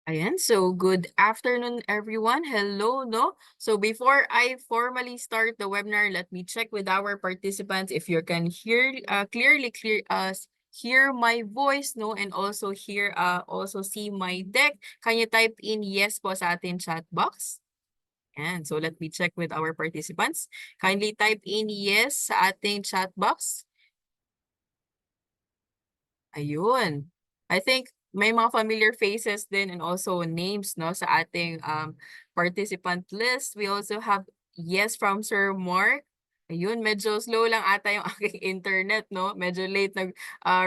Ayan, so good afternoon, everyone. Hello, no? So before I formally start the webinar, let me check with our participants if you can hear hear my voice, no, and also also see my deck. Can you type in yes po sa ating chat box? And so let me check with our participants. Kindly type in yes sa ating chat box. Ayun. I think may mga familiar faces din and also names no sa ating participant list. We also have yes from Sir Mark. Ayun, medyo slow lang ata yung aking internet, no? Medyo late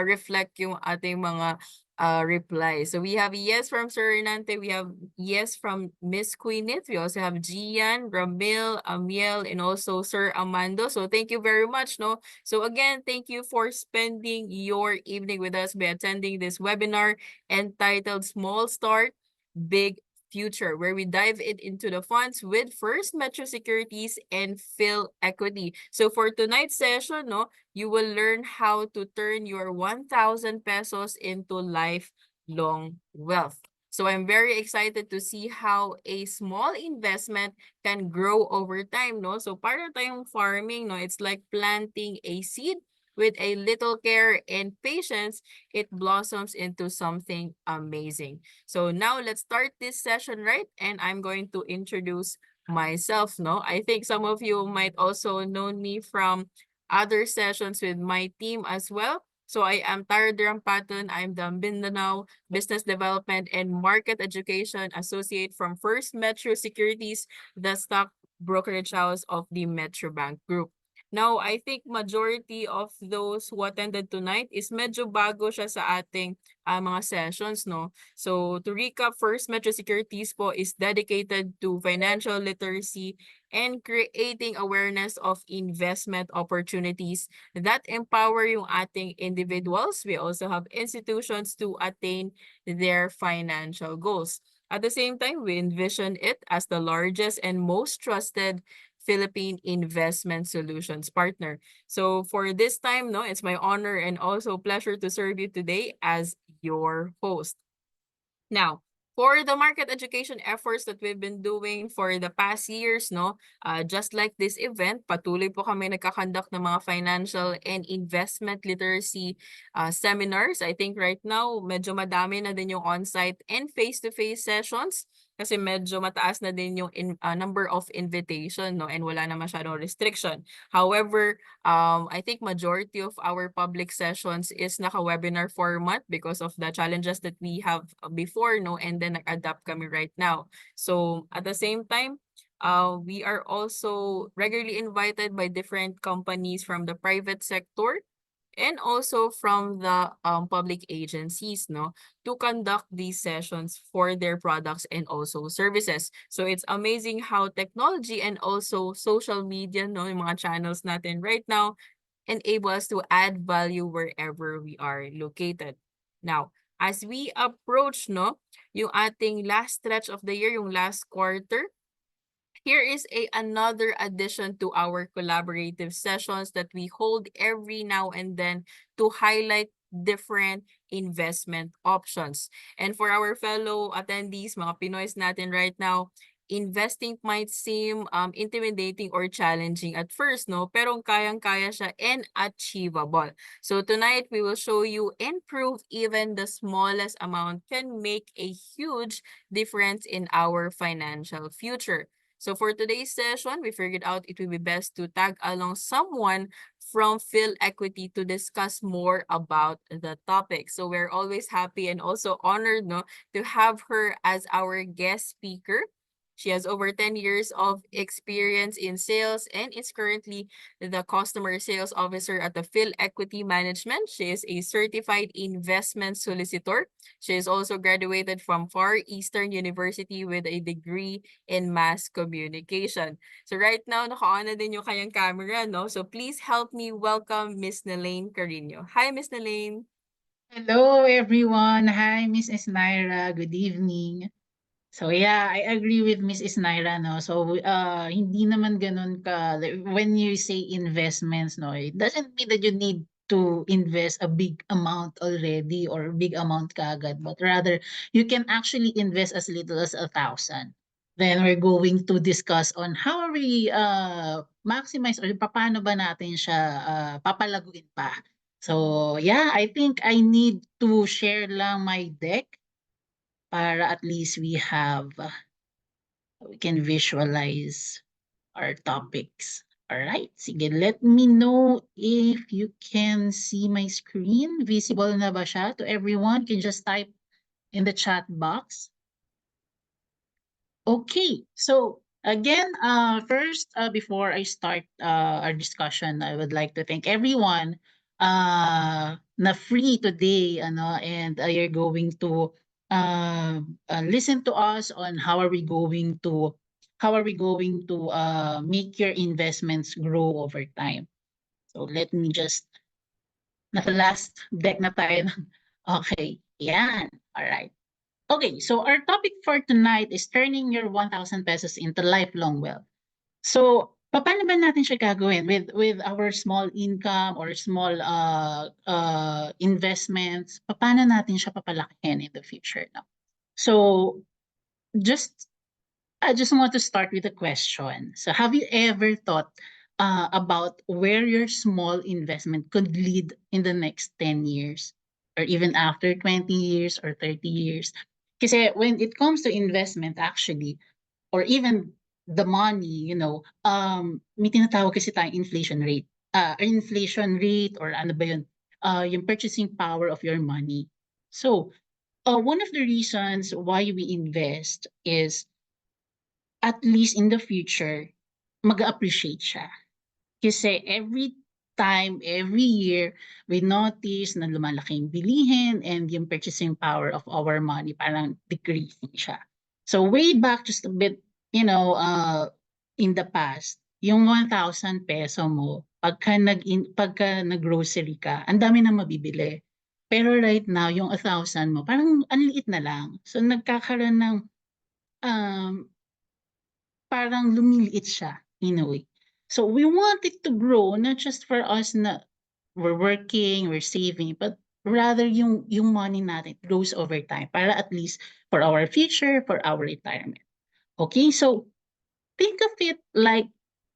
reflect yung ating mga reply. So we have yes from Sir Hernante. We have yes from Miss Queenit. We also have Gian, Ramil, Amiel, and also Sir Amando. So thank you very much, no? So again, thank you for spending your evening with us by attending this webinar entitled Small Start, Big Future, where we dive into the funds with First Metro Securities and PhilEquity. So for tonight's session, no, you will learn how to turn your 1,000 pesos into lifelong wealth. So I'm very excited to see how a small investment can grow over time, no? So para tayong farming, no? It's like planting a seed with a little care and patience, it blossoms into something amazing. So now let's start this session, right? And I'm going to introduce myself, no? I think some of you might also know me from other sessions with my team as well. So I am Dirampatun. I'm the Mindanao Business Development and Market Education Associate from First Metro Securities, the stock brokerage house of the Metro Bank Group. Now, I think majority of those who attended tonight is medyo bago siya sa ating mga sessions, no? So, to recap, First Metro Securities po is dedicated to financial literacy and creating awareness of investment opportunities that empower yung ating individuals. We also have institutions to attain their financial goals. At the same time, we envision it as the largest and most trusted Philippine investment solutions partner. So for this time, no, it's my honor and also pleasure to serve you today as your host. Now, for the market education efforts that we've been doing for the past years, no, just like this event, patuloy po kami nagkakandak ng mga financial and investment literacy seminars. I think right now, medyo madami na din yung on-site and face-to-face sessions kasi medyo mataas na din yung number of invitation, no, and wala na masyadong restriction. However, I think majority of our public sessions is naka-webinar format because of the challenges that we have before, no, and then nag-adapt kami right now. So at the same time, we are also regularly invited by different companies from the private sector and also from the public agencies, no, to conduct these sessions for their products and also services. So it's amazing how technology and also social media, no, yung mga channels natin right now, enable us to add value wherever we are located. Now, as we approach, no, yung ating last stretch of the year, yung last quarter, here is another addition to our collaborative sessions that we hold every now and then to highlight different investment options. And for our fellow attendees, mga Pinoys natin right now, investing might seem intimidating or challenging at first, no? Pero kayang-kaya siya and achievable. So tonight, we will show you and prove even the smallest amount can make a huge difference in our financial future. So for today's session, we figured out it will be best to tag along someone from PhilEquity to discuss more about the topic. So we're always happy and also honored, no, to have her as our guest speaker. She has over 10 years of experience in sales and is currently the customer sales officer at the PhilEquity Management. She is a certified investment solicitor. She is also graduated from Far Eastern University with a degree in mass communication. So right now, naka-on na din yung kanyang camera, no? So please help me welcome Miss Nelaine Cariño. Hi, Miss Nelaine. Hello everyone. Hi Miss Isnaira. Good evening. So yeah, I agree with Miss Isnaira, no. So hindi naman ganun ka when you say investments, no. It doesn't mean that you need to invest a big amount already or big amount kaagad, but rather you can actually invest as little as 1,000. Then we're going to discuss on how we maximize or paano ba natin siya papalaguin pa. So yeah, I think I need to share lang my deck para at least we can visualize our topics. All right. Sige, let me know if you can see my screen. Visible na ba siya to everyone? You can just type in the chat box. Okay. So again, first, before I start our discussion, I would like to thank everyone na free today, ano, and you're going to listen to us on how are we going to make your investments grow over time. So let me just nasa last deck na tayo. Okay, yan. All right. Okay, so our topic for tonight is turning your 1,000 pesos into lifelong wealth. So, paano ba natin siya gagawin with our small income or small investments? Paano natin siya papalakihin in the future? No? So, just I just want to start with a question. So, have you ever thought about where your small investment could lead in the next 10 years or even after 20 years or 30 years? Kasi when it comes to investment, actually, or even the money, may tinatawag kasi tayong inflation rate. Inflation rate or ano ba yun? Yung purchasing power of your money. So, one of the reasons why we invest is at least in the future, mag-appreciate siya. Kasi every year, we notice na lumalaki yung bilihin and yung purchasing power of our money parang decreasing siya. So way back just a bit, in the past, yung 1,000 peso mo, pagka nag-grocery ka, ang dami na mabibili. Pero right now, yung 1,000 mo, parang ang liit na lang. So nagkakaroon ng um, parang lumiliit siya in a way. So we want it to grow not just for us na we're working, we're saving, but rather yung money natin grows over time para at least for our future, for our retirement. Okay, so think of it like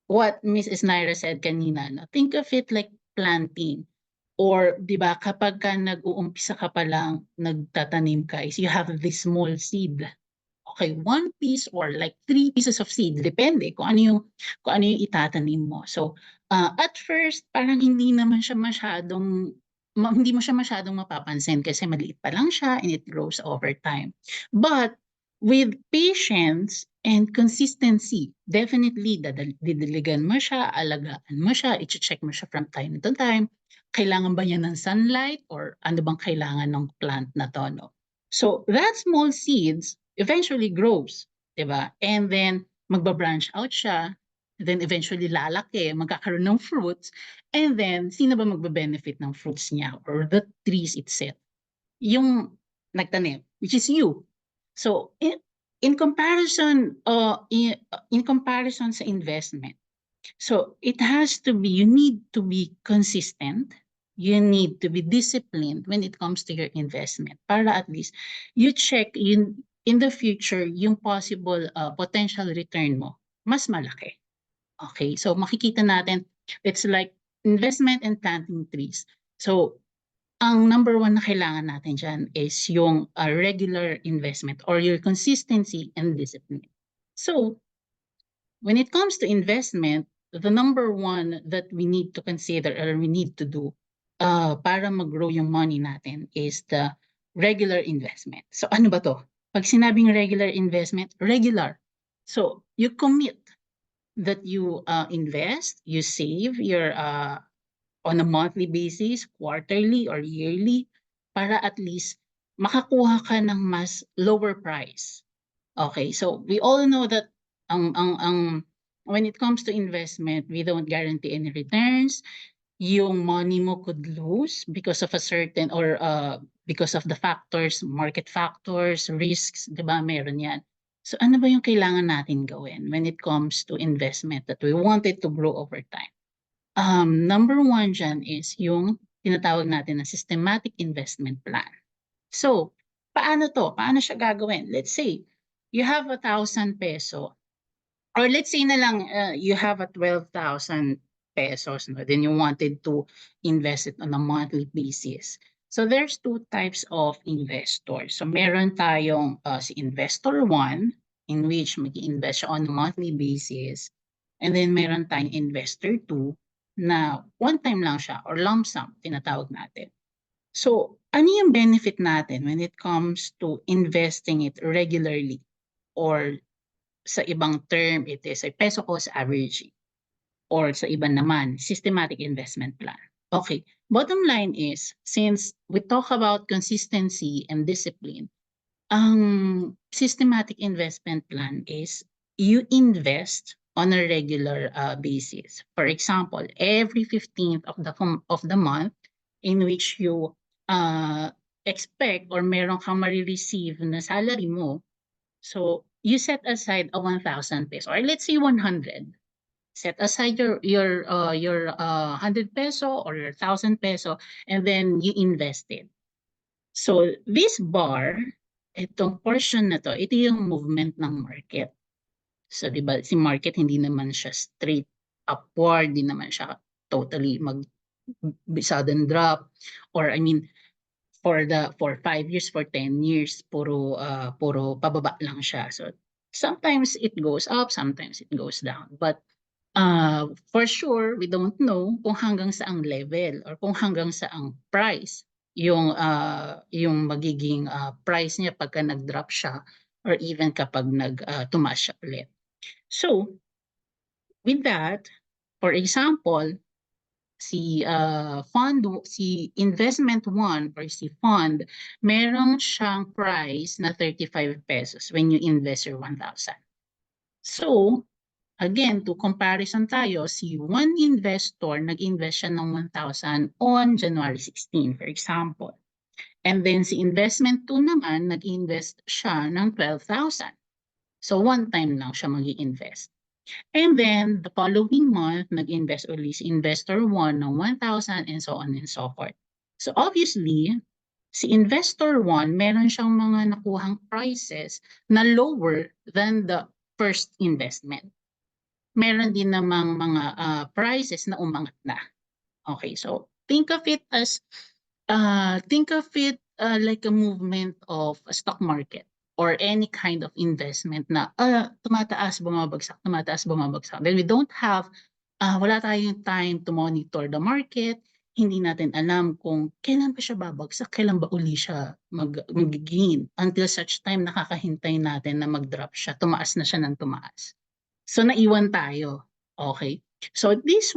what Miss Isnaira said kanina. No? Think of it like planting. Or, di ba, kapag ka nag-uumpisa ka pa lang, nagtatanim ka, is you have this small seed. Okay, one piece or like 3 pieces of seed, depende kung ano yung itatanim mo. So, at first, parang hindi mo siya masyadong mapapansin kasi maliit pa lang siya and it grows over time. But with patience and consistency, definitely didiligan mo siya, alagaan mo siya, i-check mo siya from time to time. Kailangan ba niya ng sunlight or ano bang kailangan ng plant na to, no? So, that small seeds eventually grows, 'di ba? And then magba-branch out siya, then eventually lalaki, magkakaroon ng fruits, and then sino ba magbe-benefit ng fruits niya or the trees itself? Yung nagtanim, which is you. So in comparison in comparison sa investment, so it has to be, you need to be consistent. You need to be disciplined when it comes to your investment para at least you check in the future yung possible potential return mo mas malaki. Okay, so makikita natin it's like investment and planting trees. So ang number one na kailangan natin dyan is yung regular investment or your consistency and discipline. So when it comes to investment, the number one that we need to consider or we need to do para mag-grow yung money natin is the regular investment. So ano ba to? Pag sinabing regular investment, regular. So you commit that you invest, you save your on a monthly basis, quarterly or yearly, para at least makakuha ka ng mas lower price. Okay, so we all know that when it comes to investment, we don't guarantee any returns. Yung money mo could lose because of a certain or because of the factors, market factors, risks, 'di ba? Meron 'yan. So ano ba yung kailangan natin gawin when it comes to investment that we want it to grow over time? Number one dyan is yung tinatawag natin na systematic investment plan. So, paano to? Paano siya gagawin? Let's say, you have 1,000 peso, or let's say na lang you have a 12,000 pesos, no? Then you wanted to invest it on a monthly basis. So there's two types of investors. So meron tayong si investor 1, in which mag-invest siya on a monthly basis. And then meron tayong investor 2 na one time lang siya, or lump sum tinatawag natin. So ano yung benefit natin when it comes to investing it regularly, or sa ibang term, it is a peso cost averaging, or sa iba naman, systematic investment plan. Okay, bottom line is, since we talk about consistency and discipline, ang systematic investment plan is you invest on a regular basis. For example, every 15th of the month in which you expect or meron kang marireceive na salary mo, so you set aside a 1,000 peso, or let's say 100. Set aside your 100 peso or your 1,000 peso, and then you invest it. So this bar, itong portion na to, ito yung movement ng market. So di ba si market hindi naman siya straight upward, di naman siya totally sudden drop, or I mean for 5 years, for 10 years, puro pababa lang siya. So sometimes it goes up, sometimes it goes down. But for sure, we don't know kung hanggang saang level or kung hanggang saang price yung magiging price niya pagka nag-drop siya, or even kapag tumaas siya ulit. So with that, for example, si investment 1 or si fund, meron siyang price na 35 pesos when you invest your 1,000. So, again, to comparison tayo, si one investor, nag-invest siya ng 1,000 on January 16, for example. And then si investment 2 naman, nag-invest siya ng 12,000. So, one time lang siya mag-i-invest. And then, the following month, nag-invest ulit si investor 1 ng 1,000, and so on and so forth. So obviously, si investor 1, meron siyang mga nakuhang prices na lower than the first investment. Meron din namang mga prices na umangat na. Okay, so think of it like a movement of a stock market or any kind of investment na tumataas, bumabagsak, tumataas, bumabagsak. Then we don't have, wala tayong time to monitor the market. Hindi natin alam kung kailan pa siya babagsak, kailan ba uli siya mag-gain, until such time nakakahintay natin na mag-drop siya, tumaas na siya ng tumaas. So naiwan tayo. Okay. So this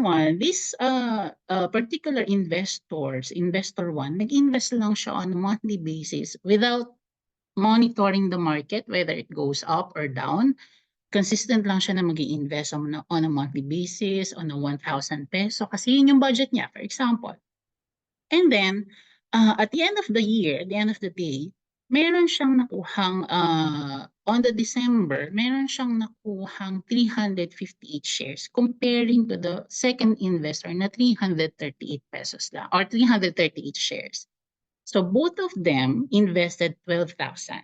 particular investor 1, nag-invest lang siya on a monthly basis without monitoring the market, whether it goes up or down. Consistent lang siya na mag-i-invest on a monthly basis, on a 1,000 peso, kasi yun yung budget niya, for example. And then, at the end of the year, at the end of the day, meron siyang nakuhang, on the December, meron siyang nakuhang 358 shares comparing to the second investor na 338 pesos lang, or 338 shares. So both of them invested 12,000.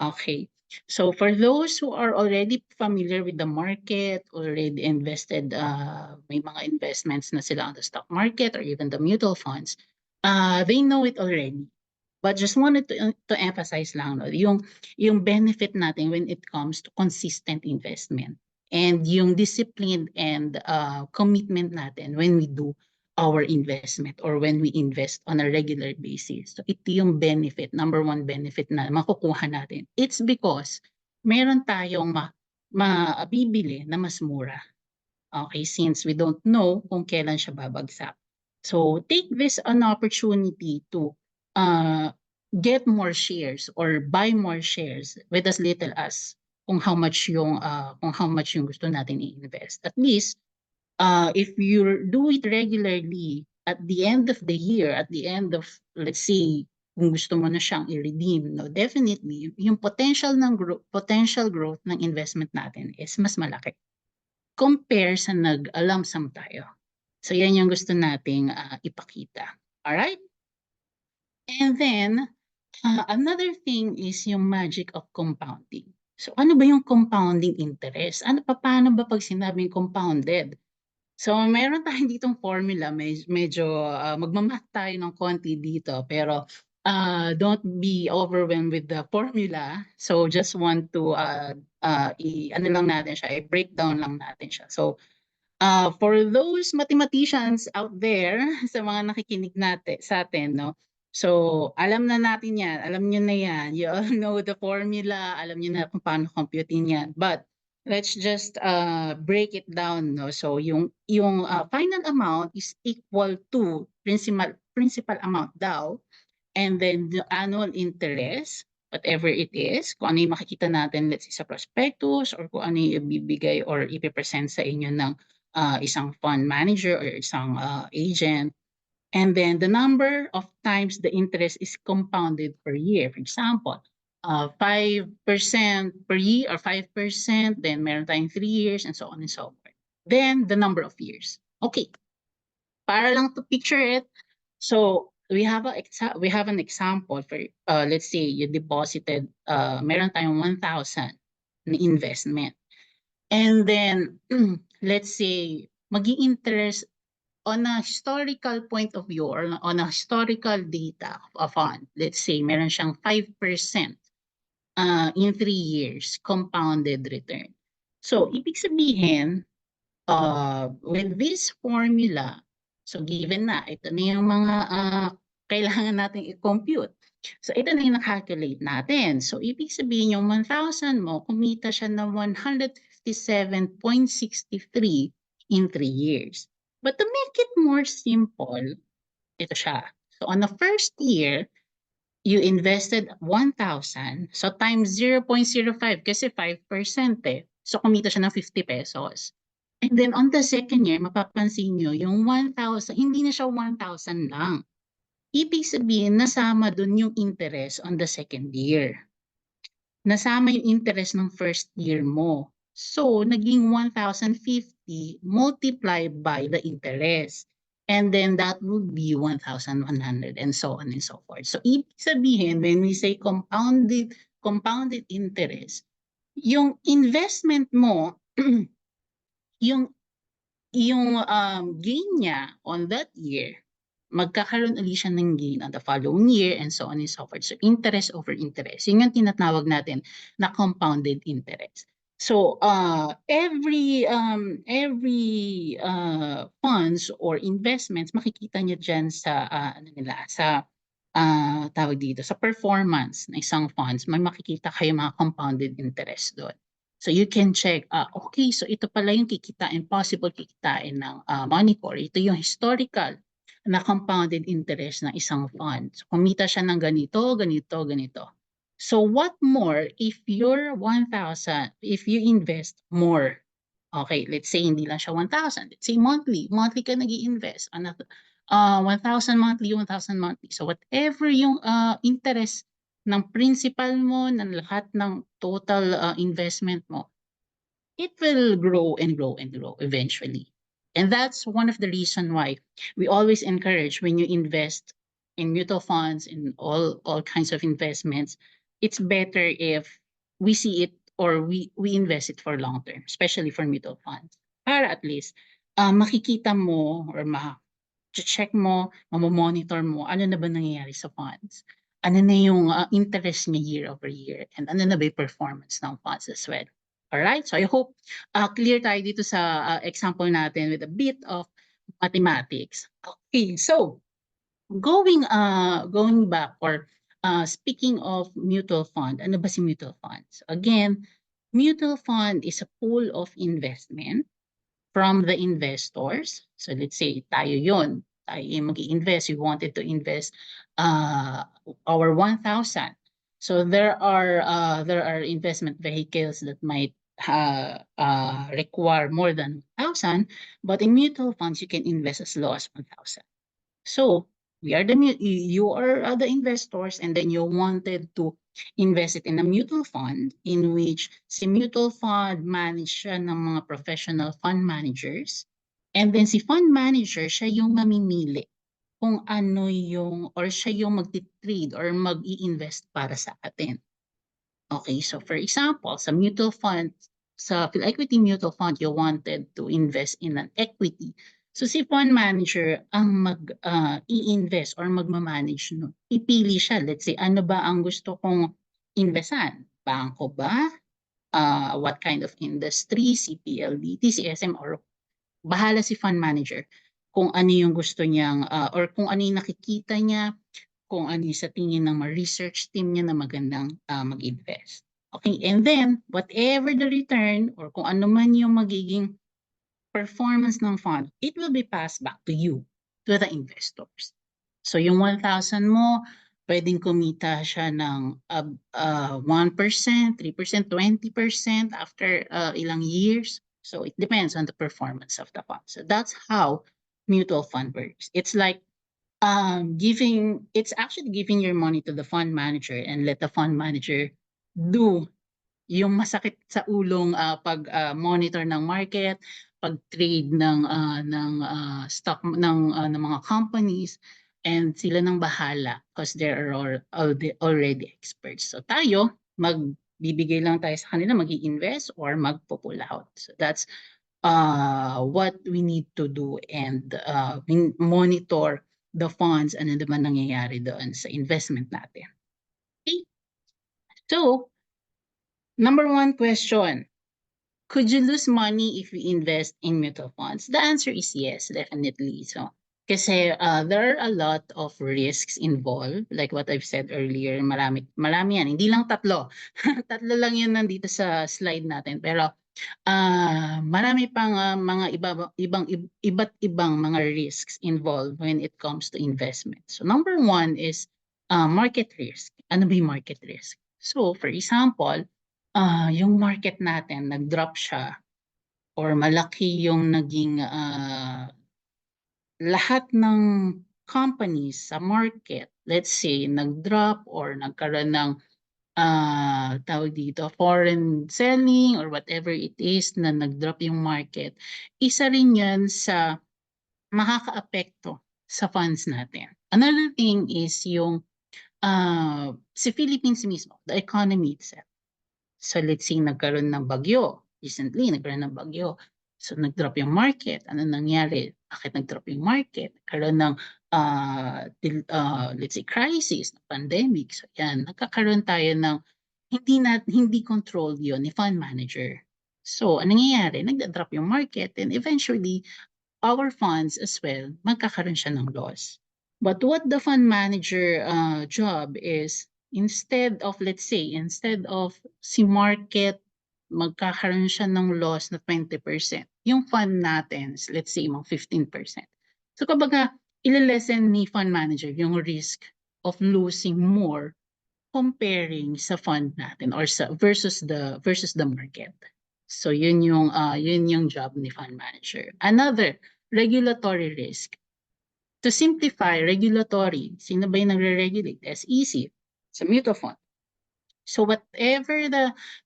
Okay. So for those who are already familiar with the market, already invested, may mga investments na sila on the stock market or even the mutual funds, they know it already. But just wanted to emphasize lang, no, yung benefit natin when it comes to consistent investment, and yung discipline and commitment natin when we do our investment or when we invest on a regular basis. So ito yung benefit, number one benefit na makukuha natin. It's because meron tayong mabibili na mas mura. Okay, since we don't know kung kailan siya babagsak. So take this an opportunity to get more shares or buy more shares with as little as kung how much yung gusto natin i-invest. At least if you do it regularly, at the end of the year, at the end of, let's say, kung gusto mo na siyang i-redeem, no, definitely yung potential growth ng investment natin is mas malaki compare sa nag-lump sum tayo. So yan yung gusto nating ipakita. Alright? And then, another thing is yung magic of compounding. So ano ba yung compounding interest? Paano ba pag sinabing compounded? So meron tayong ditong formula, medyo magma-math tayo ng konti dito, pero don't be overwhelmed with the formula. So just want to ano lang natin siya, i-breakdown lang natin siya. So for those mathematicians out there, sa mga nakikinig natin sa atin, no? So, alam na natin yan. Alam nyo na yan. You all know the formula. Alam nyo na kung paano computing yan. But, let's just break it down, no? So, yung final amount is equal to principal amount daw. And then, the annual interest, whatever it is, kung ano yung makikita natin, let's say sa prospectus, or kung ano yung ibibigay or ipipresent sa inyo ng isang fund manager or isang agent. And then the number of times the interest is compounded per year. For example, 5% per year or 5%, then meron tayong 3 years and so on and so forth. Then the number of years. Okay, para lang to picture it, so we have an example for let's say you deposited meron tayong 1,000 na investment. And then let's say magi-interest on a historical point of view or on a historical data of a fund. Let's say meron siyang 5% in 3 years compounded return. So ibig sabihin with this formula, so given na, ito na yung mga kailangan natin i-compute. So ito na yung na-calculate natin. So ibig sabihin yung 1,000 mo, kumita siya ng 157.63 in 3 years. But to make it more simple, ito siya. So on the first year, you invested 1,000. So times 0.05 kasi 5% eh. So kumita siya ng 50 pesos. And then on the second year, mapapansin nyo, yung 1,000, hindi na siya 1,000 lang. Ibig sabihin, nasama dun yung interest on the second year. Nasama yung interest ng first year mo. So, naging 1,050 multiplied by the interest. And then that would be 1,100 and so on and so forth. So, ibig sabihin, when we say compounded interest, yung investment mo, yung gain niya on that year, magkakaroon ulit siya ng gain on the following year and so on and so forth. So interest over interest. Yun yung tinatawag natin na compounded interest. So every funds or investments makikita niyo diyan sa ano nila sa tawag dito sa performance ng isang funds, may makikita kayo mga compounded interest doon. So you can check, okay, so ito pala yung kikitain, possible kikitain ng Moneyball. Ito yung historical na compounded interest ng isang fund. So kumita siya ng ganito, ganito, ganito. So what more if your 1,000, if you invest more, okay, let's say hindi lang siya 1,000, let's say monthly ka nag-i-invest, 1,000 monthly, 1,000 monthly. So whatever yung interest ng principal mo, ng lahat ng total investment mo, it will grow and grow and grow eventually. And that's one of the reason why we always encourage when you invest in mutual funds, in all kinds of investments, it's better if we see it or we invest it for long term, especially for mutual funds. Para at least makikita mo or check mo, monitor mo, ano na ba nangyayari sa funds? Ano na yung interest niya year over year? And ano na ba yung performance ng funds as well? Alright? So I hope clear tayo dito sa example natin with a bit of mathematics. Okay, so going back or speaking of mutual fund, ano ba si mutual funds? Again, mutual fund is a pool of investment from the investors. So let's say tayo yon, tayo yung mag-i-invest, we wanted to invest our 1,000. So there are investment vehicles that might require more than 1,000, but in mutual funds you can invest as low as 1,000. So you are the investors, and then you wanted to invest it in a mutual fund in which si mutual fund managed siya ng mga professional fund managers, And then si fund manager, siya yung mamimili kung ano yung, or siya yung magti-trade or mag-i-invest para sa atin. Okay, so for example, sa mutual fund, sa PhilEquity mutual fund, you wanted to invest in an equity. So si fund manager ang i-invest or magmamanage no. Ipili siya, let's say, ano ba ang gusto kong investan? Bangko ba? What kind of industry? CPLDT, CSM, or bahala si fund manager kung ano yung gusto niyang or kung ano yung nakikita niya, kung ano yung sa tingin ng research team niya na magandang mag-invest. Okay, and then whatever the return or kung ano man yung magiging performance ng fund, it will be passed back to you, to the investors. So yung 1,000 mo, pwedeng kumita siya ng 1%, 3%, 20% after ilang years. So it depends on the performance of the fund. So that's how mutual fund works. It's like it's actually giving your money to the fund manager and let the fund manager do yung masakit sa ulong pag monitor ng market, pag-trade ng stock ng mga companies, and sila nang bahala because they are already experts. So tayo, magbibigay lang tayo sa kanila, magi-invest or magpo-pull out. So that's what we need to do, and we monitor the funds, ano naman nangyayari doon sa investment natin. Okay? So, number one question, could you lose money if you invest in mutual funds? The answer is yes, definitely. So, kasi there are a lot of risks involved. Like what I've said earlier, marami yan. Hindi lang tatlo. Tatlo lang yun nandito sa slide natin. Pero marami pang mga iba't ibang mga risks involved when it comes to investment. So number one is market risk. Ano ba yung market risk? So for example, yung market natin nag-drop siya or malaki yung naging lahat ng companies sa market, let's say, nag-drop or nagkaroon ng tawag dito, foreign selling or whatever it is na nag-drop yung market, isa rin yan sa makakaapekto sa funds natin. Another thing is yung si Philippines mismo, the economy itself. So let's say nagkaroon ng bagyo. Recently, nagkaroon ng bagyo. So nag-drop yung market. Ano nangyari? Bakit nag-drop yung market? Nagkaroon ng let's say crisis, pandemic. So yan, nagkakaroon tayo ng hindi controlled yun ni fund manager. So anong nangyayari? Nagda-drop yung market and eventually our funds as well, magkakaroon siya ng loss. But what the fund manager job is, instead of, let's say, instead of si market, magkakaroon siya ng loss na 20%. Yung fund natin, let's say, mga 15%. So kumbaga, ililesen ni fund manager yung risk of losing more comparing sa fund natin or sa versus the market. So yun yung job ni fund manager. Another, regulatory risk. To simplify, regulatory, sino ba yung nagre-regulate? SEC, sa mutual fund. So whatever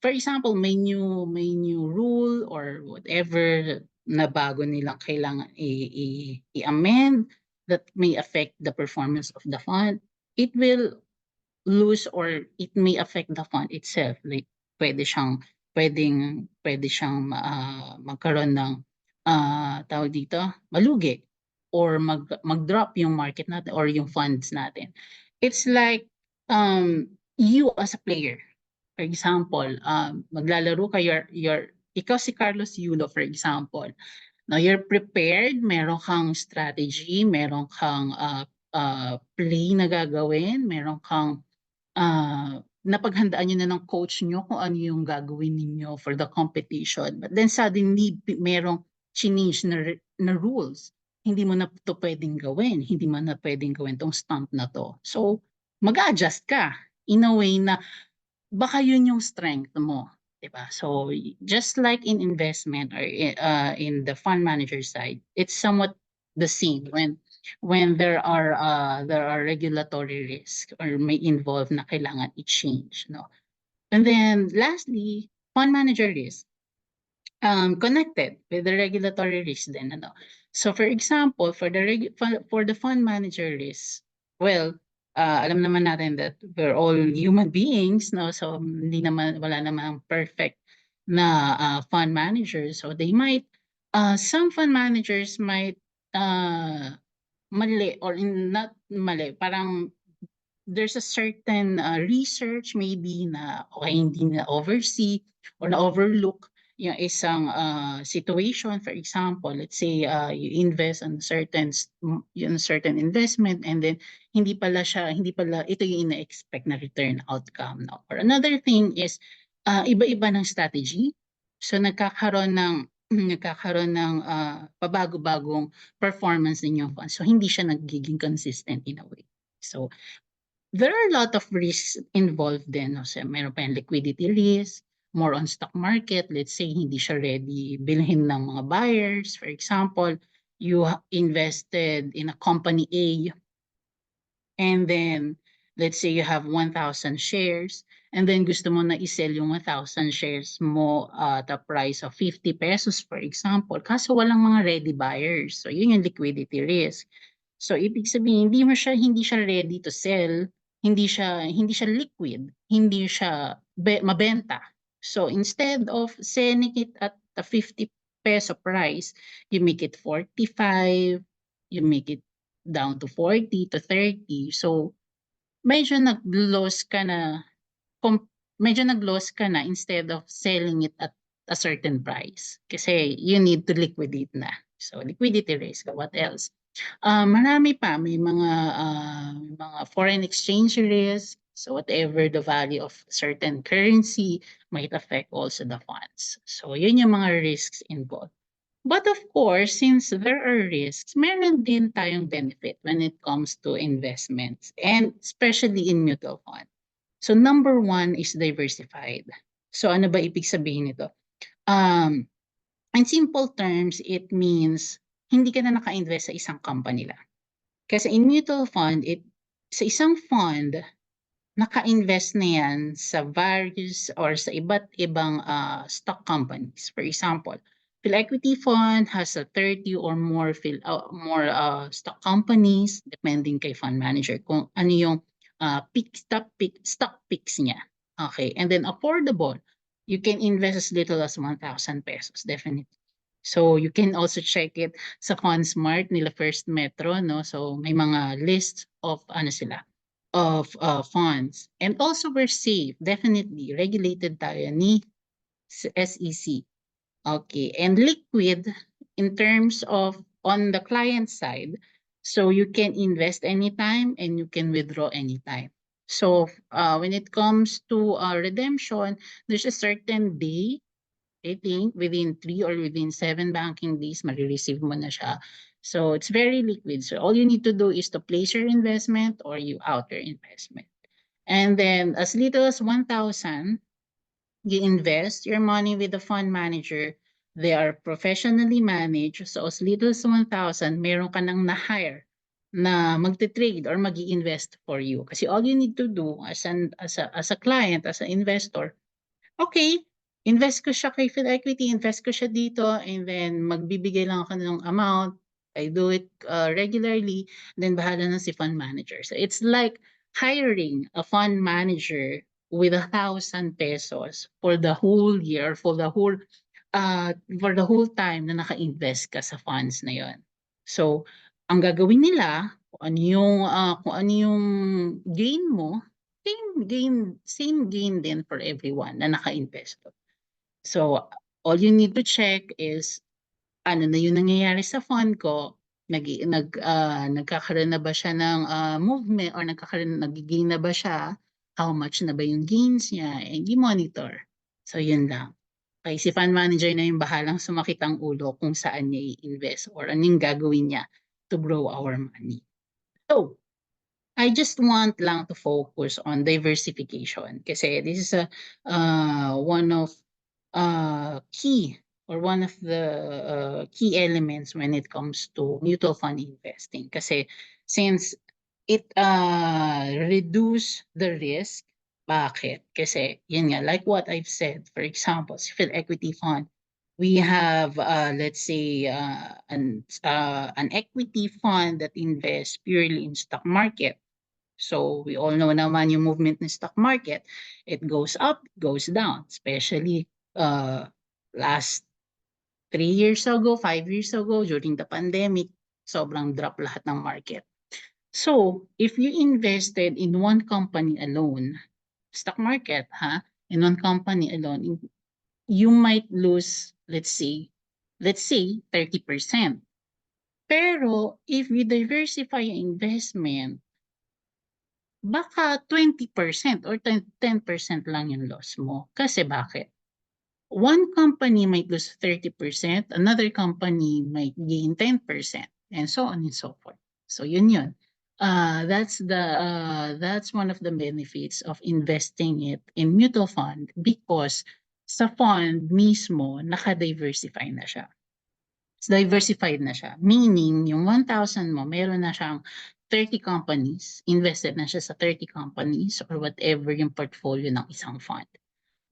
for example, may new rule or whatever na bago nilang kailangan i-amend that may affect the performance of the fund, it will lose or it may affect the fund itself. Like pwede siyang magkaroon ng tawag dito, malugi or mag-drop yung market natin or yung funds natin. It's like you as a player. For example, maglalaro ka ikaw si Carlos Yulo, for example. Now you're prepared, meron kang strategy, meron kang play na gagawin, meron kang napaghandaan nyo na ng coach nyo kung ano yung gagawin ninyo for the competition. But then suddenly, merong change na rules. Hindi mo na ito pwedeng gawin. Hindi mo na pwedeng gawin tong stunt na to. So, mag-adjust ka in a way na baka yun yung strength mo. Diba? So, just like in investment or in the fund manager side, it's somewhat the same when there are regulatory risks or may involve na kailangan i-change, no? And then lastly, fund manager risk connected with the regulatory risk din, ano? So for example, for the fund manager risk, well, alam naman natin that we're all human beings, no? So wala namang perfect na fund managers. So they might, some fund managers might uh, mali or not mali, parang there's a certain research maybe na okay hindi na oversee or na overlook yung isang situation. For example, let's say you invest on yung certain investment, and then hindi pala ito yung ina-expect na return outcome, no? Or another thing is iba-iba ng strategy, so nagkakaroon ng pabago-bagong performance din yung fund, so hindi siya nagiging consistent in a way. So there are a lot of risks involved din, no? So, meron pa yung liquidity risk, more on stock market. Let's say hindi siya ready bilhin ng mga buyers. For example, you invested in a company A, and then let's say you have 1,000 shares, and then gusto mo na i-sell yung 1,000 shares mo at a price of 50 pesos, for example, kaso walang mga ready buyers. So yun yung liquidity risk. So ibig sabihin hindi siya ready to sell, hindi siya liquid, hindi siya mabenta. So instead of selling it at the 50 peso price, you make it 45, you make it down to 40 to 30. So medyo nag-loss ka na, medyo nag-loss ka na instead of selling it at a certain price kasi you need to liquidate na. So liquidity risk, what else? Marami pa, may mga foreign exchange risk. So whatever the value of certain currency might affect also the funds. So yun yung mga risks involved. But of course, since there are risks, meron din tayong benefit when it comes to investments, and especially in mutual fund. So number one is diversified. So ano ba ibig sabihin nito? Um, in simple terms, it means hindi ka na naka-invest sa isang company lang. Kasi in mutual fund, sa isang fund, naka-invest na yan sa various or sa iba't ibang stock companies. For example, PhilEquity fund has a 30 or more stock companies depending kay fund manager kung ano yung stock picks niya. Okay, and then affordable, you can invest as little as 1,000 pesos, definitely. So you can also check it sa FundSmart nila First Metro, no? So may mga list of ano sila of funds. And also we're safe, definitely regulated tayo ni SEC. Okay, and liquid in terms of on the client side, so you can invest anytime and you can withdraw anytime. So when it comes to redemption, there's a certain day, I think within 3 or within 7 banking days, marireceive mo na siya. So it's very liquid. So all you need to do is to place your investment or you out your investment. And then as little as 1,000, you invest your money with the fund manager. They are professionally managed. So as little as 1,000, meron ka nang na-hire na magte-trade or mag-i-invest for you. Kasi all you need to do as a client, as an investor, okay, invest ko siya kay PhilEquity, invest ko siya dito, and then magbibigay lang ako ng amount. I do it regularly, then bahala na si fund manager. So it's like hiring a fund manager with 1,000 pesos for the whole year, for the whole time na naka-invest ka sa funds na yon. So ang gagawin nila, kung ano yung gain mo, same gain din for everyone na naka-invest. So all you need to check is ano na yung nangyayari sa fund ko, nagkakaroon na ba siya ng movement, or nag-gain na ba siya, how much na ba yung gains niya, and i-monitor. So yun lang. Okay, si fund manager na yung bahalang sumakit ang ulo kung saan niya i-invest or anong gagawin niya to grow our money. So, I just want lang to focus on diversification kasi this is one of key or one of the key elements when it comes to mutual fund investing kasi since it reduce the risk. Bakit? Kasi yun nga, like what I've said, for example, si PhilEquity fund, We have, let's say, an equity fund that invests purely in stock market. So we all know naman yung movement ng stock market. It goes up, goes down, especially last 3 years ago, 5 years ago, during the pandemic, sobrang drop lahat ng market. So, if you invested in one company alone, stock market, in one company alone, you might lose, let's say 30%. Pero, if you diversify your investment, baka 20% or 10% lang yung loss mo. Kasi bakit? One company might lose 30%, another company might gain 10%, and so on and so forth. So yun. That's one of the benefits of investing it in mutual fund because sa fund mismo naka-diversify na siya. Diversified na siya. Meaning, yung 1,000 mo, meron na siyang 30 companies, invested na siya sa 30 companies or whatever yung portfolio ng isang fund.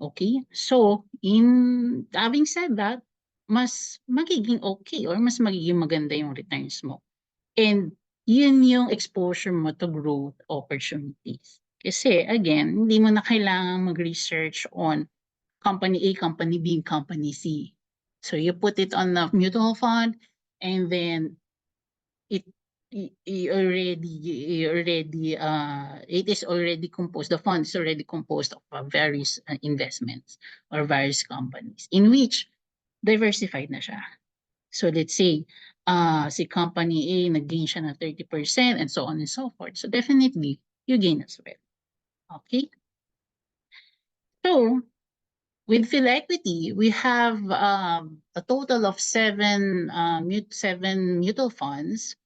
Okay? So, in having said that, mas magiging okay or mas magiging maganda yung returns mo. And yun yung exposure mo to growth opportunities. Kasi again, hindi mo na kailangan mag-research on company A, company B, company C. So you put it on the mutual fund and then it it is already composed, the fund is already composed of various investments or various companies in which diversified na siya. So let's say si company A nag-gain siya ng 30% and so on and so forth. So definitely you gain as well. Okay? So with PhilEquity, we have a total of seven mutual funds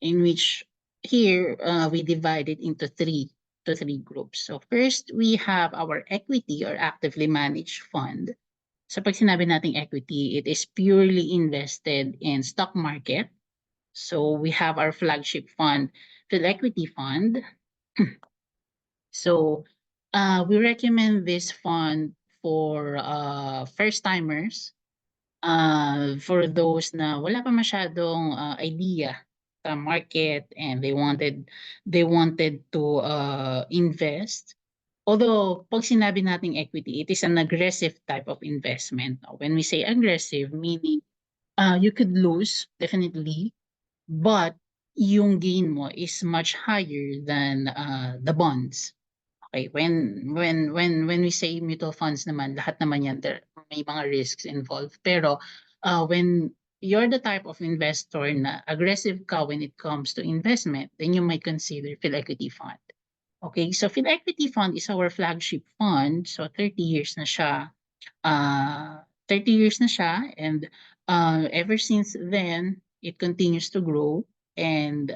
in which here we divide it into three groups. So first, we have our equity or actively managed fund. So pag sinabi nating equity, it is purely invested in stock market. So we have our flagship fund, PhilEquity Fund. So we recommend this fund for first timers, for those na wala pa masyadong idea sa market and they wanted to invest. Although pag sinabi nating equity, it is an aggressive type of investment. When we say aggressive, meaning you could lose definitely, but yung gain mo is much higher than the bonds. Okay, when we say mutual funds naman, lahat naman yan, may mga risks involved. Pero when you're the type of investor na aggressive ka when it comes to investment, then you might consider PhilEquity Fund. Okay, so PhilEquity Fund is our flagship fund. So 30 years na siya. 30 years na siya, and ever since then, it continues to grow. And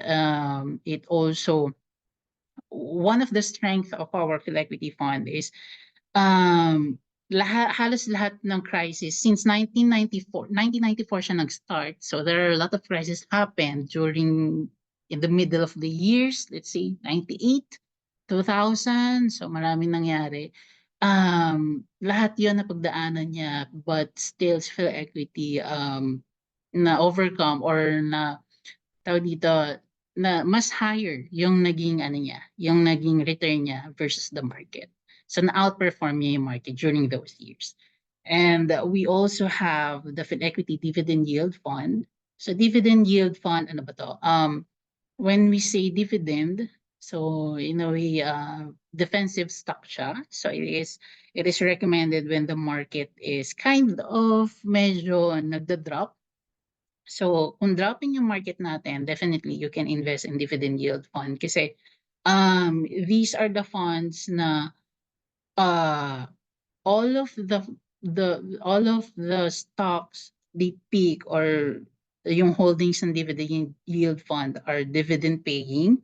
it also, one of the strengths of our PhilEquity Fund is halos lahat ng crisis since 1994 siya nag-start. So there are a lot of crises happened during in the middle of the years, let's say 98, 2000. So maraming nangyari. Lahat 'yon na pagdaanan niya, but still PhilEquity na overcome or na tawag dito, na mas higher yung naging yung naging return niya versus the market. So na-outperform niya yung market during those years. And we also have the PhilEquity Dividend Yield Fund. So dividend yield fund, ano ba to? When we say dividend, so in a way, defensive stock siya. So it is recommended when the market is kind of medyo nagda-drop. So kung dropping yung market natin, definitely you can invest in dividend yield fund kasi these are the funds na all of the stocks they peak or yung holdings ng dividend yield fund are dividend paying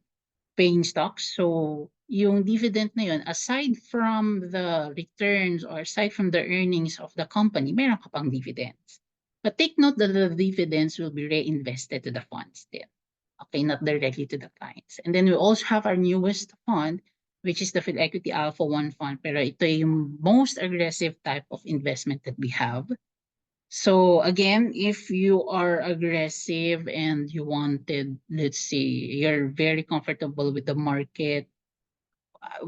stocks. So yung dividend na yun, aside from the returns or aside from the earnings of the company, meron ka pang dividends. But take note that the dividends will be reinvested to the funds then. Okay, not directly to the clients. And then we also have our newest fund, which is the PhilEquity Alpha 1 Fund. Pero ito yung most aggressive type of investment that we have. So again, if you are aggressive and you wanted, let's say, you're very comfortable with the market,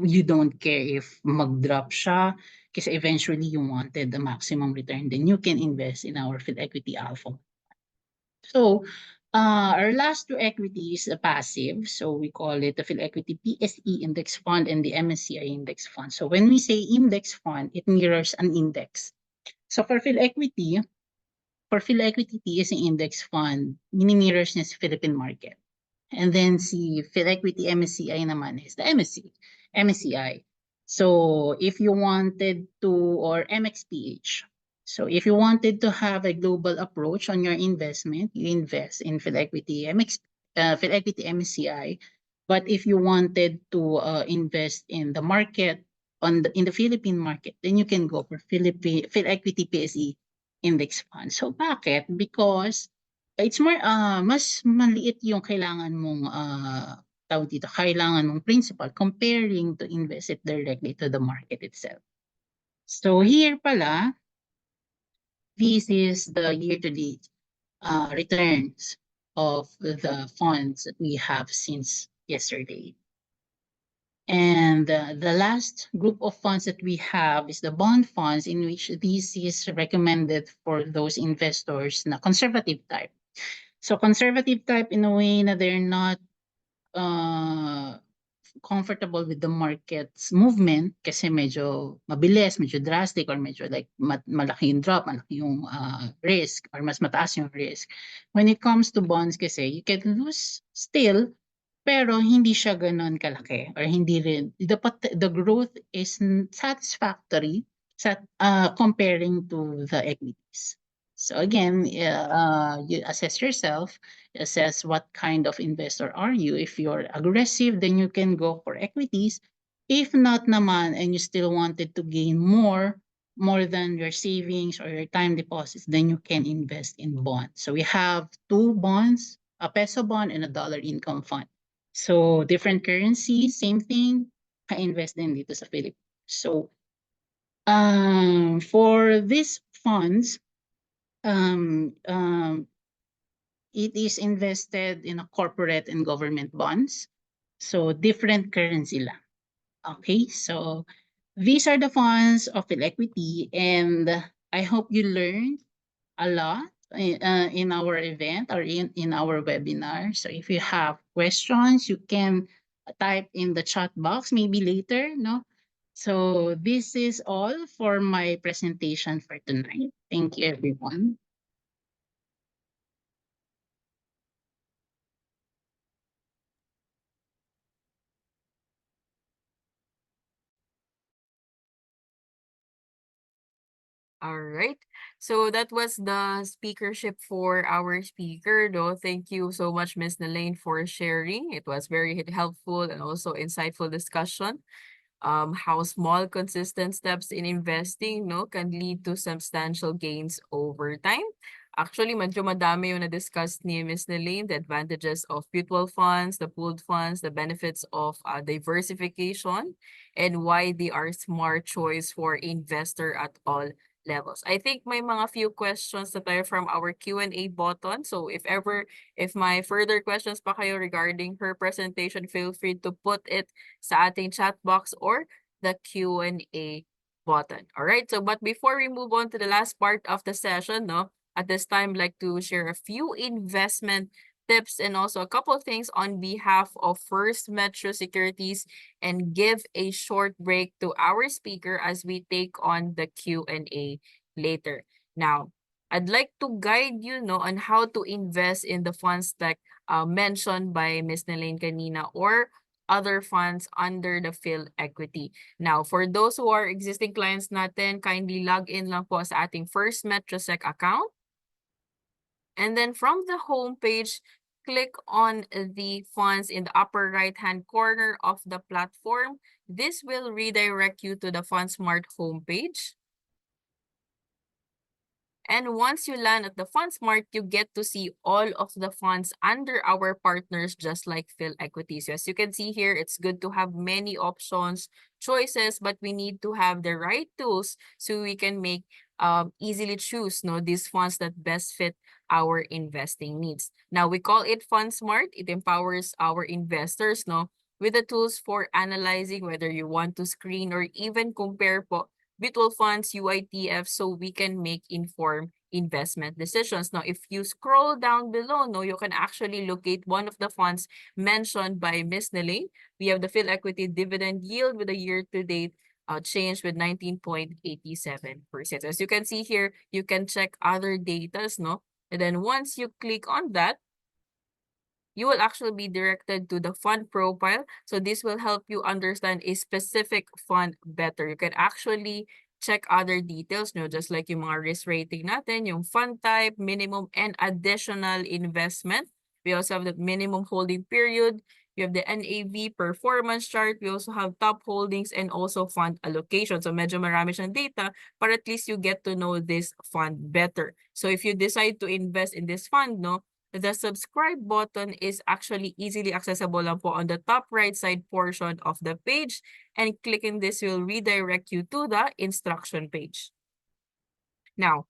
you don't care if mag-drop siya, kasi eventually you wanted the maximum return, then you can invest in our PhilEquity Alpha. So our last two equities are passive. So we call it the PhilEquity PSE Index Fund and the MSCI Index Fund. So when we say index fund, it mirrors an index. So for PhilEquity PSE Index Fund, mini-mirrors niya si Philippine market. And then si PhilEquity MSCI naman is the MSCI. So if you wanted to, or MXPH. So if you wanted to have a global approach on your investment, you invest in PhilEquity MSCI. But if you wanted to invest in the market, in the Philippine market, then you can go for PhilEquity PSE Index Fund. So bakit? Because it's more, mas maliit yung kailangan mong, tawag dito, kailangan mong principal comparing to invest it directly to the market itself. So here pala, this is the year-to-date returns of the funds that we have since yesterday. And the last group of funds that we have is the bond funds, in which this is recommended for those investors na conservative type. So conservative type in a way na they're not uh, comfortable with the market's movement kasi medyo mabilis, medyo drastic, or medyo like malaki yung drop, malaki yung risk, or mas mataas yung risk. When it comes to bonds kasi, you can lose still, pero hindi siya gano'n kalaki, or hindi rin the growth is satisfactory comparing to the equities. So again, you assess yourself, assess what kind of investor are you. If you're aggressive, then you can go for equities. If not naman, and you still wanted to gain more than your savings or your time deposits, then you can invest in bonds. So we have two bonds, a peso bond and a dollar income fund. So different currency, same thing, ka-invest din dito sa Philippines. So for these funds, it is invested in a corporate and government bonds. So different currency lang. Okay, so these are the funds of PhilEquity, and I hope you learned a lot in our event, or in our webinar. So if you have questions, you can type in the chat box maybe later, no? So this is all for my presentation for tonight. Thank you, everyone. All right. So that was the speakership for our speaker, though. Thank you so much, Miss Nelaine, for sharing. It was very helpful and also insightful discussion. How small, consistent steps in investing, no, can lead to substantial gains over time. Actually, medyo madami yung na-discuss ni Miss Nelaine, the advantages of mutual funds, the pooled funds, the benefits of diversification, and why they are smart choice for investor at all levels. I think may mga few questions na tayo from our Q&A button. So if may further questions pa kayo regarding her presentation, feel free to put it sa ating chat box or the Q&A button. All right. So, but before we move on to the last part of the session, no, at this time, I'd like to share a few investment tips and also a couple of things on behalf of First Metro Securities, and give a short break to our speaker as we take on the Q&A later. Now, I'd like to guide you, no, on how to invest in the funds that mentioned by Ms. Nelaine kanina, or other funds under the PhilEquity. Now, for those who are existing clients natin, kindly log in lang po sa ating FirstMetroSec account. And then from the home page, click on the funds in the upper right-hand corner of the platform. This will redirect you to the FundSmart homepage. And once you land at the FundSmart, you get to see all of the funds under our partners, just like PhilEquity. So as you can see here, it's good to have many options, choices, but we need to have the right tools so we can make easily choose these funds that best fit our investing needs. Now we call it FundSmart. It empowers our investors with the tools for analyzing whether you want to screen or even compare mutual funds, UITFs, so we can make informed investment decisions. Now, if you scroll down below, you can actually locate one of the funds mentioned by Miss Nelaine. We have the PhilEquity dividend yield with a year-to-date change with 19.87%. As you can see here, you can check other datas, And then once you click on that, you will actually be directed to the fund profile. So this will help you understand a specific fund better. You can actually check other details, just like yung mga risk rating natin, yung fund type, minimum and additional investment. We also have the minimum holding period. We have the NAV performance chart. We also have top holdings and also fund allocation. So medyo marami siyang data, but at least you get to know this fund better. So if you decide to invest in this fund, the subscribe button is actually easily accessible lang po on the top right side portion of the page, and clicking this will redirect you to the instruction page. Now,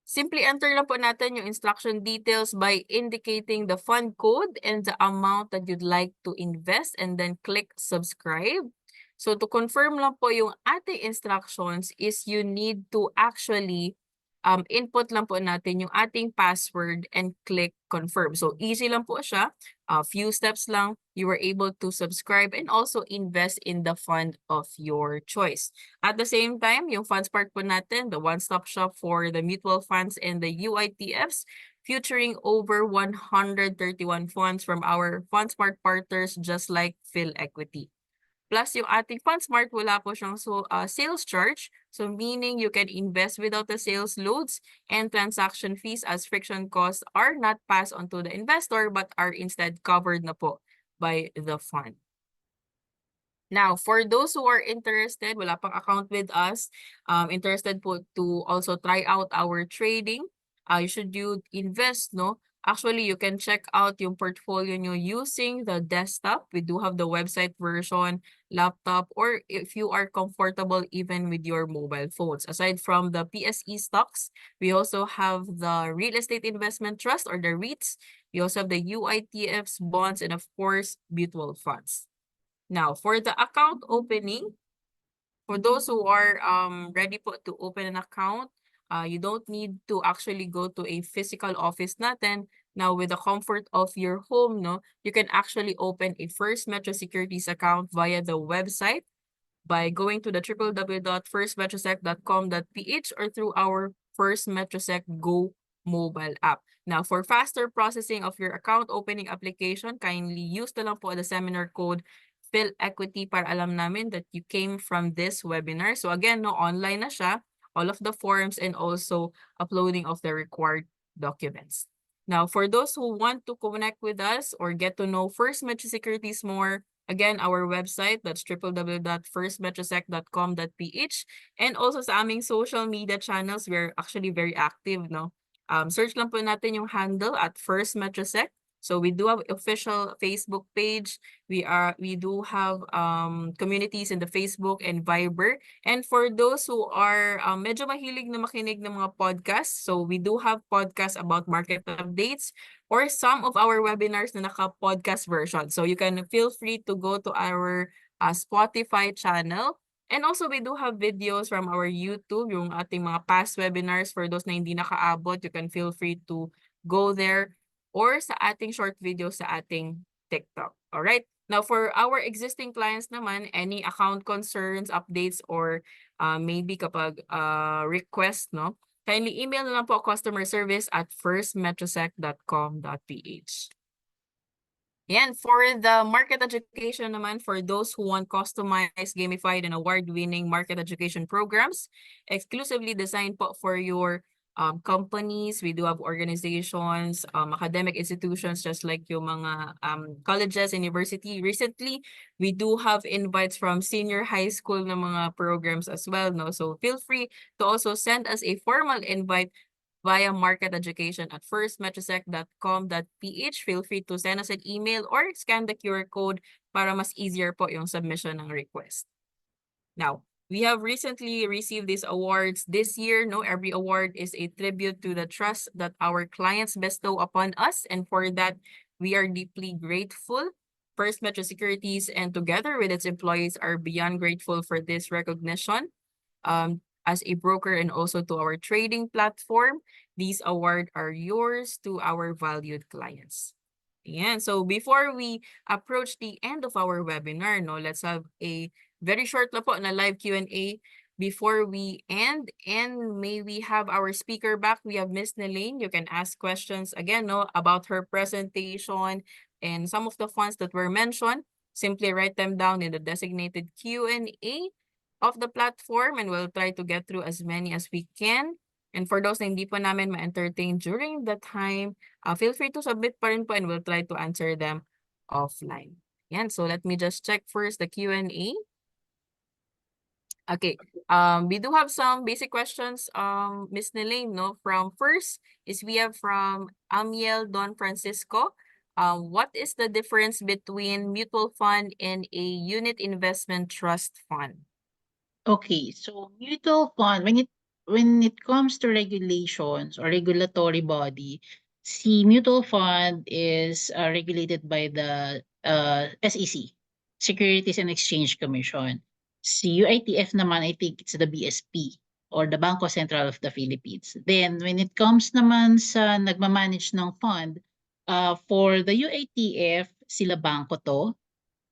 simply enter lang po natin yung instruction details by indicating the fund code and the amount that you'd like to invest, and then click subscribe. So to confirm lang po yung ating instructions is you need to actually input lang po natin yung ating password and click confirm. So easy lang po siya. A few steps lang, you were able to subscribe and also invest in the fund of your choice. At the same time, yung FundSmart po natin, the one-stop shop for the mutual funds and the UITFs, featuring over 131 funds from our FundSmart partners just like PhilEquity. Plus, yung ating FundSmart, wala po siyang sales charge. So, meaning you can invest without the sales loads and transaction fees, as friction costs are not passed on to the investor but are instead covered na po by the fund. Now, for those who are interested, wala pang account with us, interested po to also try out our trading, should you invest, Actually, you can check out yung portfolio nyo using the desktop. We do have the website version, laptop, or if you are comfortable even with your mobile phones. Aside from the PSE stocks, we also have the real estate investment trust or the REITs. We also have the UITFs, bonds, and of course, mutual funds. Now, for the account opening, for those who are ready to open an account, you don't need to actually go to a physical office natin. Now, with the comfort of your home, you can actually open a First Metro Securities account via the website by going to the www.firstmetrosec.com.ph or through our First MetroSec Go mobile app. Now, for faster processing of your account opening application, kindly use na lang po the seminar code PhilEquity para alam namin that you came from this webinar. So again, online na siya, all of the forms and also uploading of the required documents. Now, for those who want to connect with us or get to know First Metro Securities more, again, our website, that's www.firstmetrosec.com.ph, and also sa aming social media channels, we're actually very active, search lang po natin yung handle at FirstMetroSec. So we do have official Facebook page. We do have communities in the Facebook and Viber. And for those who are medyo mahilig na makinig ng mga podcasts, so we do have podcasts about market updates or some of our webinars na naka-podcast version. So you can feel free to go to our Spotify channel. And also, we do have videos from our YouTube, yung ating mga past webinars. For those na hindi nakaabot, you can feel free to go there or sa ating short video sa ating TikTok. Alright? Now, for our existing clients naman, any account concerns, updates, or maybe kapag request, kindly email na lang po customer service at firstmetrosec.com.ph. Yan, for the market education naman, for those who want customized, gamified, and award-winning market education programs, exclusively designed po for your companies. We do have organizations, academic institutions, just like yung mga colleges, university. Recently, we do have invites from senior high school na mga programs as well. So feel free to also send us a formal invite via marketeducation@firstmetrosec.com.ph. Feel free to send us an email or scan the QR code para mas easier po yung submission ng request. Now, we have recently received these awards this year. No, every award is a tribute to the trust that our clients bestow upon us, and for that, we are deeply grateful. First Metro Securities and together with its employees are beyond grateful for this recognition. As a broker and also to our trading platform, these awards are yours to our valued clients. Yeah, so before we approach the end of our webinar, no, let's have a very short na po na live Q&A before we end. And may we have our speaker back. We have Miss Nelaine. You can ask questions again, no, about her presentation and some of the funds that were mentioned. Simply write them down in the designated Q&A of the platform and we'll try to get through as many as we can. And for those na hindi po namin ma-entertain during the time, feel free to submit pa rin po and we'll try to answer them offline. Yan, so let me just check first the Q&A. Okay, we do have some basic questions, Miss Nelaine, no? From first is we have from Amiel Don Francisco. What is the difference between mutual fund and a unit investment trust fund? Okay, so mutual fund, when it comes to regulations or regulatory body, si mutual fund is regulated by the SEC, Securities and Exchange Commission. Si UITF naman, I think it's the BSP or the Bangko Sentral of the Philippines. Then when it comes naman sa nagmamanage ng fund, for the UITF, sila bangko to.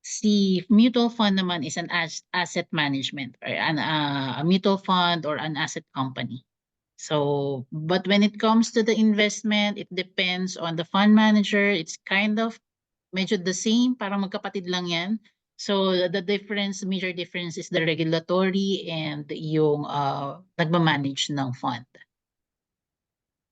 Si mutual fund naman is an asset management or a mutual fund or an asset company. So, but when it comes to the investment, it depends on the fund manager. It's kind of medyo the same, parang magkapatid lang yan. So, the difference, major difference is the regulatory and yung nagmamanage ng fund.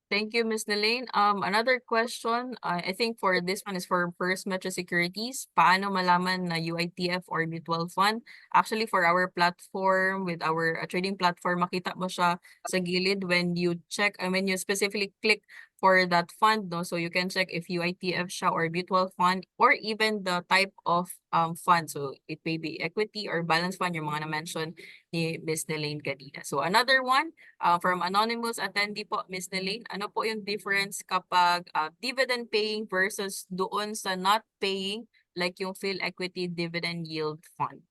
Thank you, Ms. Nelaine. Another question, I think for this one is for First Metro Securities. Paano malaman na UITF or mutual fund? Actually, for our platform, with our trading platform, makita mo siya sa gilid when you check, when you specifically click for that fund, no? So you can check if UITF siya or mutual fund or even the type of fund. So it may be equity or balance fund, yung mga na-mention ni Ms. Nelaine kanina. So another one, from anonymous attendee po, Ms. Nelaine, ano po yung difference kapag dividend paying versus doon sa not paying, like yung PhilEquity dividend yield fund?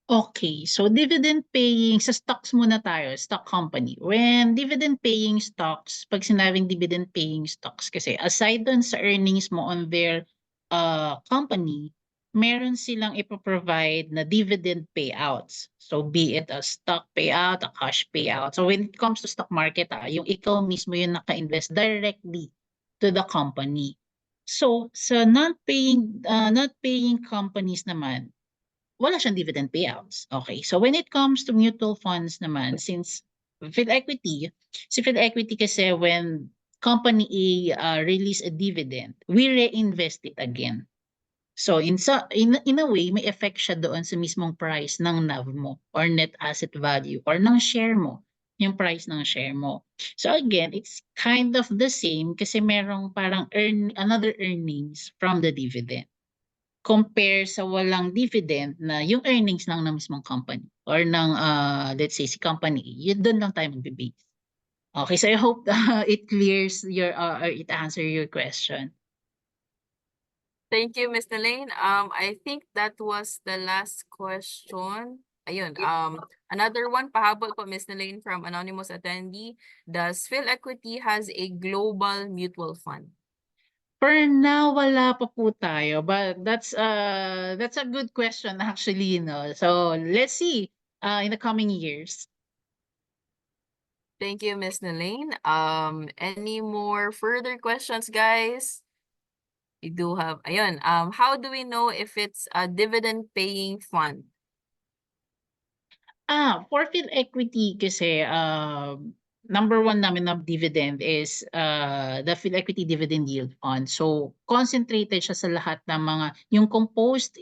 Okay, so dividend paying sa stocks muna tayo, stock company. When dividend paying stocks, pag sinabing dividend paying stocks kasi aside dun sa earnings mo on their company, meron silang ipoprovide na dividend payouts. So be it a stock payout, a cash payout. So when it comes to stock market, yung ikaw mismo yung naka-invest directly to the company. So sa not paying companies naman, wala siyang dividend payouts. Okay, so when it comes to mutual funds naman, since PhilEquity, si PhilEquity kasi when company A release a dividend, we reinvest it again. So in a way, may effect siya doon sa mismong price ng NAV mo or net asset value or ng share mo, yung price ng share mo. So again, it's kind of the same kasi merong parang another earnings from the dividend compare sa walang dividend na yung earnings lang ng mismong company or ng let's say si company, yun doon lang tayo magbe-base. Okay, so I hope it clears your or it answer your question. Thank you, Ms. Nelaine. I think that was the last question. Ayun, another one, pahabol po, Ms. Nelaine, from anonymous attendee. Does PhilEquity has a global mutual fund? For now, wala pa po tayo, but that's a good question actually, So let's see in the coming years. Thank you, Ms. Nelaine. Any more further questions, guys? We do have, ayun, how do we know if it's a dividend paying fund? For PhilEquity kasi, number one namin na dividend is the PhilEquity Dividend Yield Fund. So, concentrated siya sa lahat ng mga, yung composed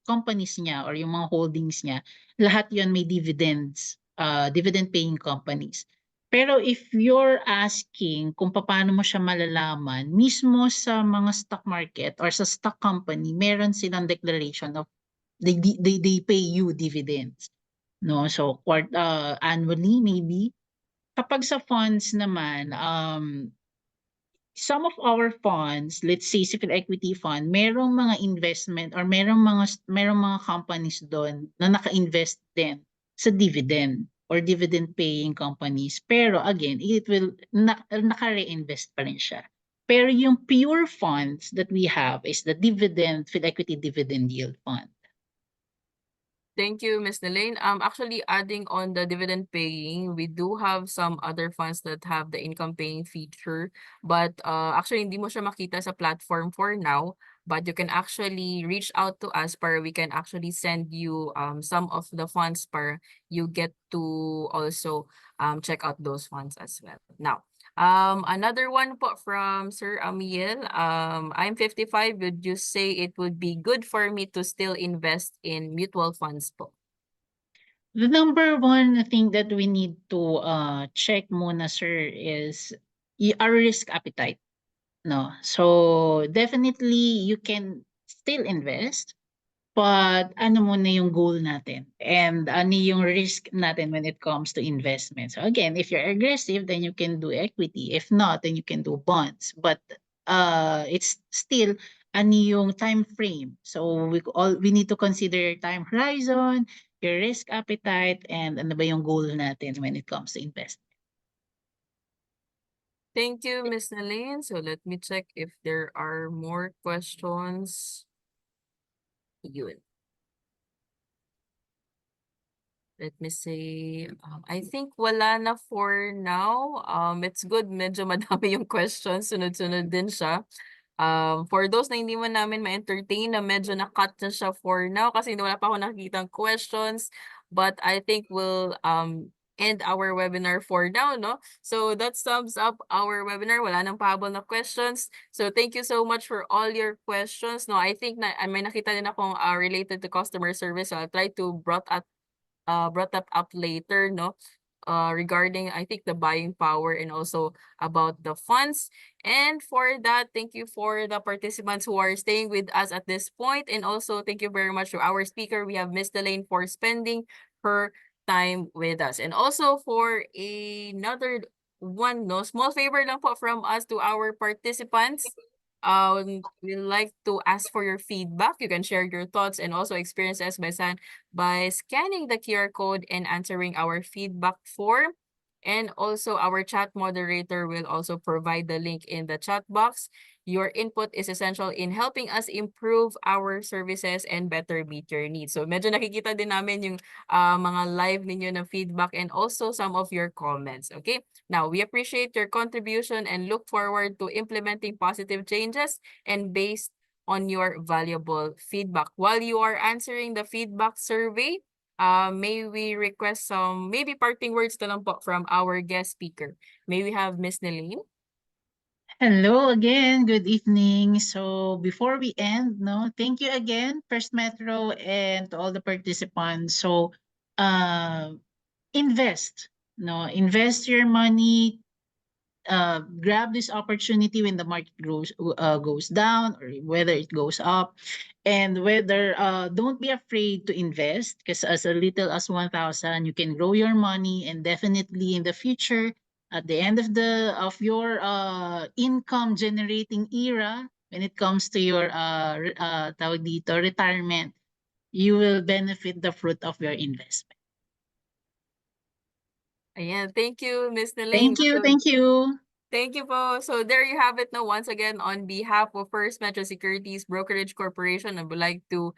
companies niya or yung mga holdings niya, lahat yon may dividends, dividend paying companies. Pero if you're asking kung paano mo siya malalaman, mismo sa mga stock market or sa stock company, meron silang declaration of they pay you dividends, no? So annually maybe. Kapag sa funds naman, some of our funds, let's say si equity fund, merong mga investment or merong mga companies doon na naka-invest din sa dividend or dividend paying companies. Pero again, naka-reinvest pa rin siya. Pero yung pure funds that we have is the equity dividend yield fund. Thank you, Ms. Nelaine. Actually, adding on the dividend paying, we do have some other funds that have the income paying feature, but actually hindi mo siya makita sa platform for now. But you can actually reach out to us para we can actually send you some of the funds para you get to also check out those funds as well. Now, another one po from Sir Amiel. I'm 55. Would you say it would be good for me to still invest in mutual funds po? The number one thing that we need to check muna, sir, is our risk appetite. No. So definitely you can still invest, but ano muna yung goal natin and ano yung risk natin when it comes to investment. So again, if you're aggressive, then you can do equity. If not, then you can do bonds. But it's still ano yung time frame. So we need to consider your time horizon, your risk appetite, and ano ba yung goal natin when it comes to investment. Thank you, Ms. Nelaine. So let me check if there are more questions. Yun. Let me see. I think wala na for now. It's good. Medyo madami yung questions. Sunod-sunod din siya. For those na hindi mo namin ma-entertain na medyo na-cut na siya for now kasi wala pa ako nakikitang questions. But I think we'll end our webinar for now, no? So that sums up our webinar. Wala nang pahabol na questions. So thank you so much for all your questions. No, I think na may nakita din akong related to customer service. So I'll try to brought that up later, no? Regarding, I think, the buying power and also about the funds. And for that, thank you for the participants who are staying with us at this point. And also, thank you very much to our speaker. We have Miss Nelaine for spending her time with us. And also for another one, no, small favor lang po from us to our participants. We like to ask for your feedback. You can share your thoughts and also experiences by scanning the QR code and answering our feedback form. And also our chat moderator will also provide the link in the chat box. Your input is essential in helping us improve our services and better meet your needs. So medyo nakikita din namin yung mga live ninyo na feedback and also some of your comments. Okay? Now, we appreciate your contribution and look forward to implementing positive changes and based on your valuable feedback. While you are answering the feedback survey, may we request some maybe parting words na lang po from our guest speaker. May we have Miss Nelaine? Hello again, good evening. So before we end, no, thank you again, First Metro, and to all the participants. So invest, no, invest your money, grab this opportunity when the market goes down or whether it goes up, and whether don't be afraid to invest because as little as 1,000 you can grow your money, and definitely in the future at the end of your income generating era, when it comes to your tawag dito, retirement, you will benefit the fruit of your investment. Ayan, thank you, Miss Nelaine. Thank you, thank you. Thank you po. So there you have it now. Once again, on behalf of First Metro Securities Brokerage Corporation, I would like to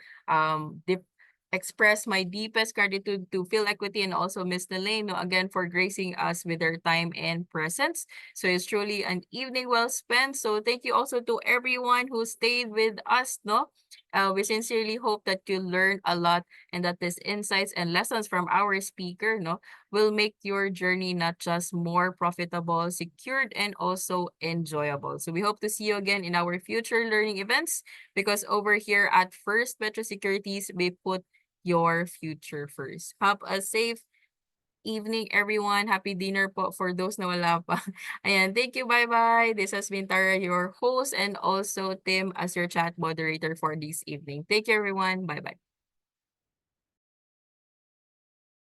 express my deepest gratitude to PhilEquity and also Miss Nelaine, no, again, for gracing us with their time and presence. So it's truly an evening well spent. So thank you also to everyone who stayed with us, no? We sincerely hope that you learned a lot and that these insights and lessons from our speaker, no, will make your journey not just more profitable, secured, and also enjoyable. So we hope to see you again in our future learning events because over here at First Metro Securities, we put your future first. Have a safe evening, everyone. Happy dinner po for those na wala pa. Ayan, thank you, bye-bye. This has been Tara, your host, and also Tim as your chat moderator for this evening. Thank you, everyone. Bye-bye.